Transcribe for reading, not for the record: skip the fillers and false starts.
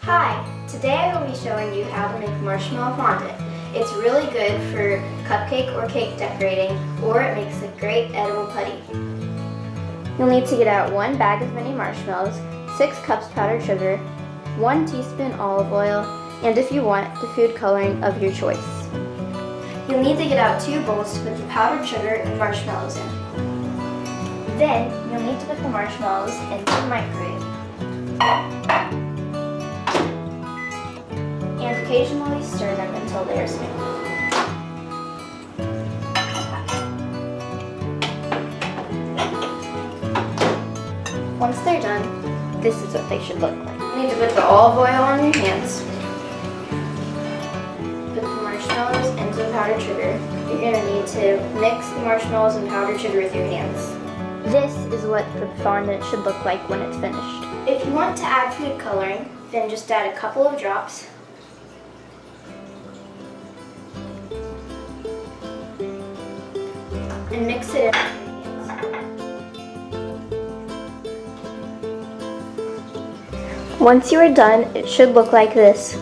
Hi, today I will be showing you how to make marshmallow fondant. It's really good for cupcake or cake decorating, or it makes a great edible putty. You'll need to get out 1 bag of mini marshmallows, 6 cups powdered sugar, 1 teaspoon olive oil, and if you want, the food coloring of your choice. You'll need to get out 2 bowls to put the powdered sugar and marshmallows in. Then, you'll need to put the marshmallows into the microwave. And occasionally stir them until they are smooth. Once they're done, this is what they should look like. You need to put the olive oil on your hands. Put the marshmallows into the powdered sugar. You're going to need to mix the marshmallows and powdered sugar with your hands. This is what the fondant should look like when it's finished. If you want to add food coloring, then just add a couple of drops. And mix it in. Once you are done, it should look like this.